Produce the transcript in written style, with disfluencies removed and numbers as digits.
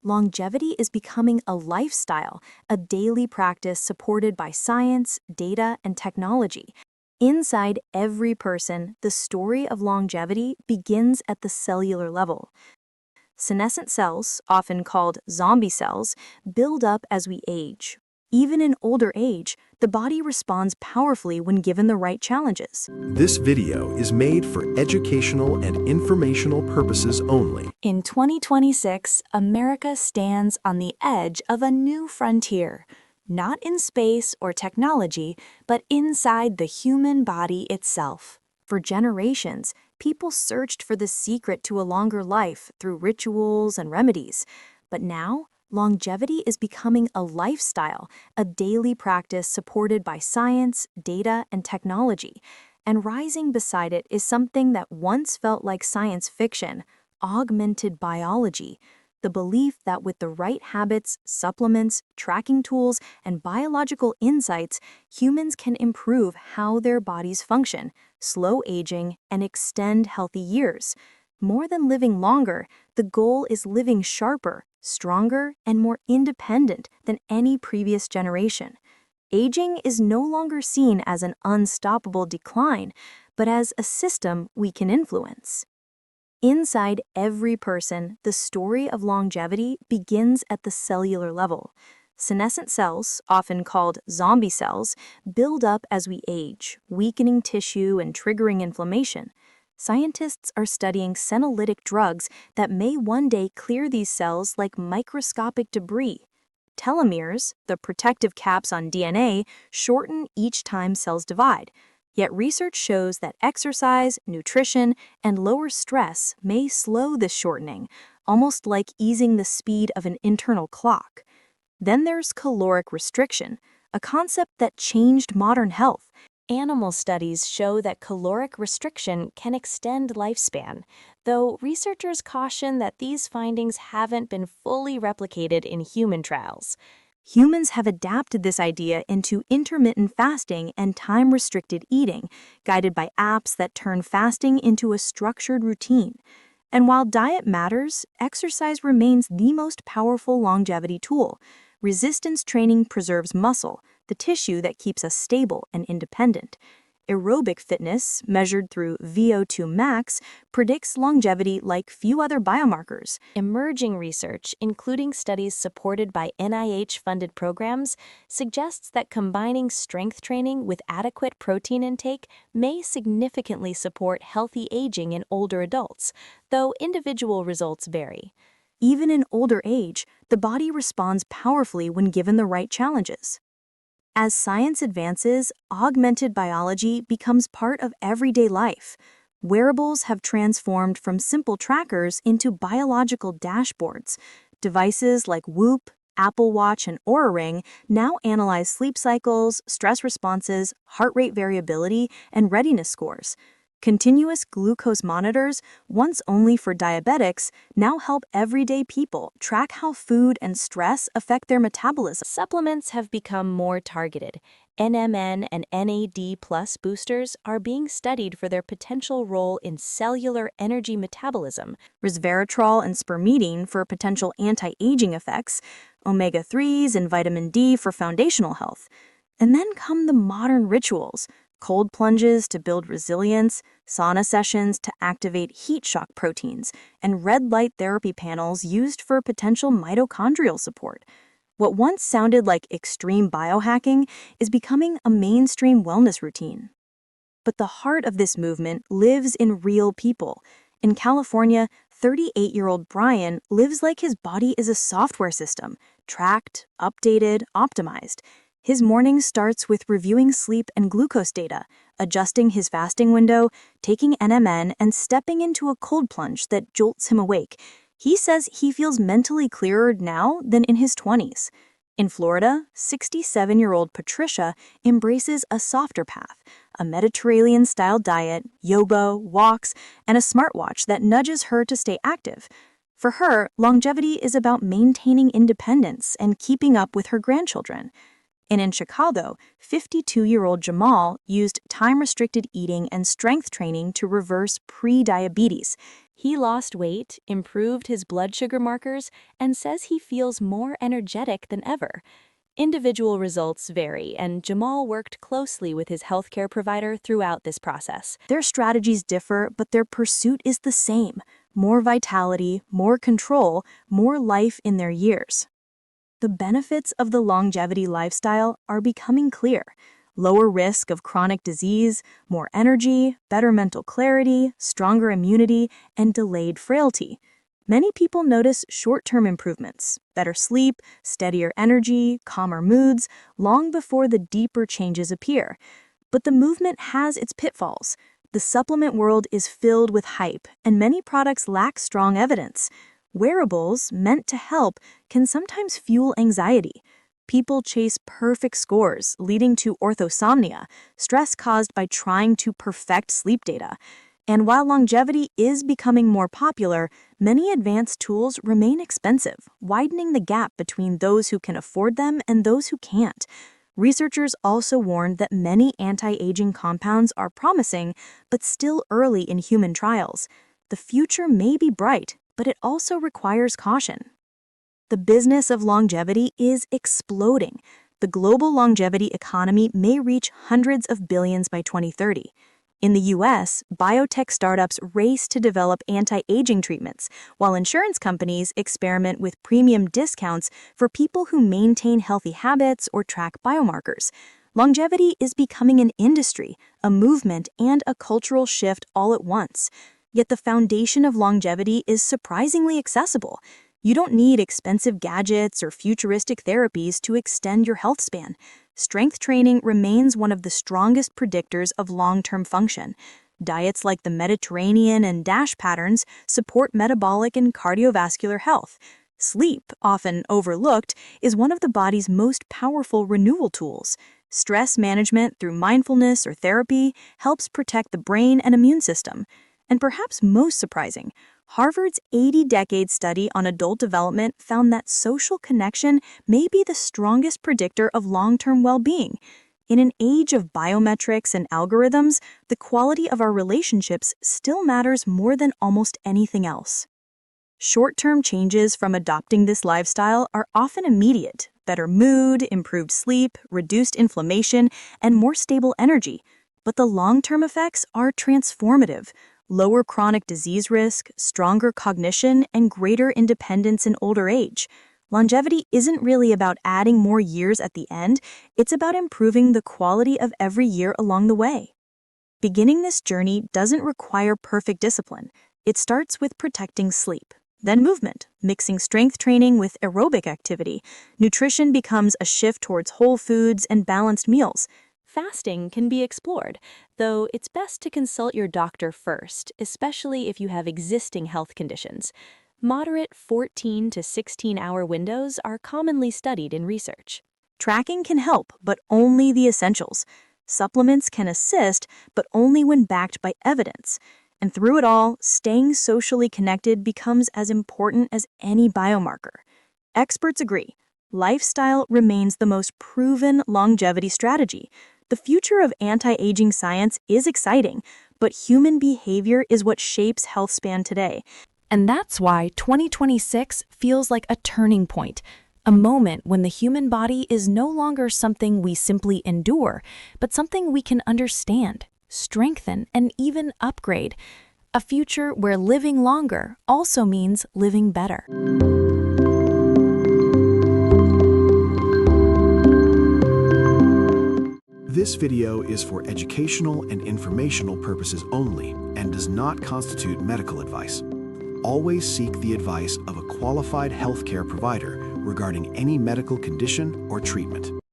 longevity is becoming a lifestyle, a daily practice supported by science, data, and technology. Inside every person, the story of longevity begins at the cellular level. Senescent cells, often called zombie cells, build up as we age. Even in older age, the body responds powerfully when given the right challenges. This video is made for educational and informational purposes only. In 2026, America stands on the edge of a new frontier, not in space or technology, but inside the human body itself. For generations, people searched for the secret to a longer life through rituals and remedies. But now, longevity is becoming a lifestyle, a daily practice supported by science, data, and technology. And rising beside it is something that once felt like science fiction: augmented biology. The belief that with the right habits, supplements, tracking tools, and biological insights, humans can improve how their bodies function, slow aging, and extend healthy years. More than living longer, the goal is living sharper, stronger, and more independent than any previous generation. Aging is no longer seen as an unstoppable decline, but as a system we can influence. Inside every person, the story of longevity begins at the cellular level. Senescent cells, often called zombie cells, build up as we age, weakening tissue and triggering inflammation. Scientists are studying senolytic drugs that may one day clear these cells like microscopic debris. Telomeres, the protective caps on DNA, shorten each time cells divide. Yet research shows that exercise, nutrition, and lower stress may slow this shortening, almost like easing the speed of an internal clock. Then there's caloric restriction, a concept that changed modern health. Animal studies show that caloric restriction can extend lifespan, though researchers caution that these findings haven't been fully replicated in human trials. Humans have adapted this idea into intermittent fasting and time-restricted eating, guided by apps that turn fasting into a structured routine. And while diet matters, exercise remains the most powerful longevity tool. Resistance training preserves muscle, the tissue that keeps us stable and independent. Aerobic fitness, measured through VO2 max, predicts longevity like few other biomarkers. Emerging research, including studies supported by NIH-funded programs, suggests that combining strength training with adequate protein intake may significantly support healthy aging in older adults, though individual results vary. Even in older age, the body responds powerfully when given the right challenges. As science advances, augmented biology becomes part of everyday life. Wearables have transformed from simple trackers into biological dashboards. Devices like Whoop, Apple Watch, and Oura Ring now analyze sleep cycles, stress responses, heart rate variability, and readiness scores. Continuous glucose monitors, once only for diabetics, now help everyday people track how food and stress affect their metabolism. Supplements have become more targeted. NMN and NAD+ boosters are being studied for their potential role in cellular energy metabolism, resveratrol and spermidine for potential anti-aging effects, omega-3s and vitamin D for foundational health. And then come the modern rituals: cold plunges to build resilience, sauna sessions to activate heat shock proteins, and red light therapy panels used for potential mitochondrial support. What once sounded like extreme biohacking is becoming a mainstream wellness routine. But the heart of this movement lives in real people. In California, 38-year-old Brian lives like his body is a software system, tracked, updated, optimized. His morning starts with reviewing sleep and glucose data, adjusting his fasting window, taking NMN, and stepping into a cold plunge that jolts him awake. He says he feels mentally clearer now than in his 20s. In Florida, 67-year-old Patricia embraces a softer path: a Mediterranean-style diet, yoga, walks, and a smartwatch that nudges her to stay active. For her, longevity is about maintaining independence and keeping up with her grandchildren. And in Chicago, 52-year-old Jamal used time-restricted eating and strength training to reverse pre-diabetes. He lost weight, improved his blood sugar markers, and says he feels more energetic than ever. Individual results vary, and Jamal worked closely with his healthcare provider throughout this process. Their strategies differ, but their pursuit is the same: more vitality, more control, more life in their years. The benefits of the longevity lifestyle are becoming clear: lower risk of chronic disease, more energy, better mental clarity, stronger immunity, and delayed frailty. Many people notice short-term improvements: better sleep, steadier energy, calmer moods, long before the deeper changes appear. But the movement has its pitfalls. The supplement world is filled with hype, and many products lack strong evidence. Wearables, meant to help, can sometimes fuel anxiety. People chase perfect scores, leading to orthosomnia, stress caused by trying to perfect sleep data. And while longevity is becoming more popular, many advanced tools remain expensive, widening the gap between those who can afford them and those who can't. Researchers also warned that many anti-aging compounds are promising, but still early in human trials. The future may be bright, but it also requires caution. The business of longevity is exploding. The global longevity economy may reach hundreds of billions by 2030. In the US, biotech startups race to develop anti-aging treatments, while insurance companies experiment with premium discounts for people who maintain healthy habits or track biomarkers. Longevity is becoming an industry, a movement, and a cultural shift all at once. Yet the foundation of longevity is surprisingly accessible. You don't need expensive gadgets or futuristic therapies to extend your health span. Strength training remains one of the strongest predictors of long-term function. Diets like the Mediterranean and DASH patterns support metabolic and cardiovascular health. Sleep, often overlooked, is one of the body's most powerful renewal tools. Stress management through mindfulness or therapy helps protect the brain and immune system. And perhaps most surprising, Harvard's 80-decade study on adult development found that social connection may be the strongest predictor of long-term well-being. In an age of biometrics and algorithms, the quality of our relationships still matters more than almost anything else. Short-term changes from adopting this lifestyle are often immediate: better mood, improved sleep, reduced inflammation, and more stable energy. But the long-term effects are transformative: lower chronic disease risk, stronger cognition, and greater independence in older age. Longevity isn't really about adding more years at the end, it's about improving the quality of every year along the way. Beginning this journey doesn't require perfect discipline. It starts with protecting sleep, then movement, mixing strength training with aerobic activity. Nutrition becomes a shift towards whole foods and balanced meals. Fasting can be explored, though it's best to consult your doctor first, especially if you have existing health conditions. Moderate 14 to 16-hour windows are commonly studied in research. Tracking can help, but only the essentials. Supplements can assist, but only when backed by evidence. And through it all, staying socially connected becomes as important as any biomarker. Experts agree: lifestyle remains the most proven longevity strategy. The future of anti-aging science is exciting, but human behavior is what shapes Healthspan today. And that's why 2026 feels like a turning point, a moment when the human body is no longer something we simply endure, but something we can understand, strengthen, and even upgrade. A future where living longer also means living better. This video is for educational and informational purposes only and does not constitute medical advice. Always seek the advice of a qualified healthcare provider regarding any medical condition or treatment.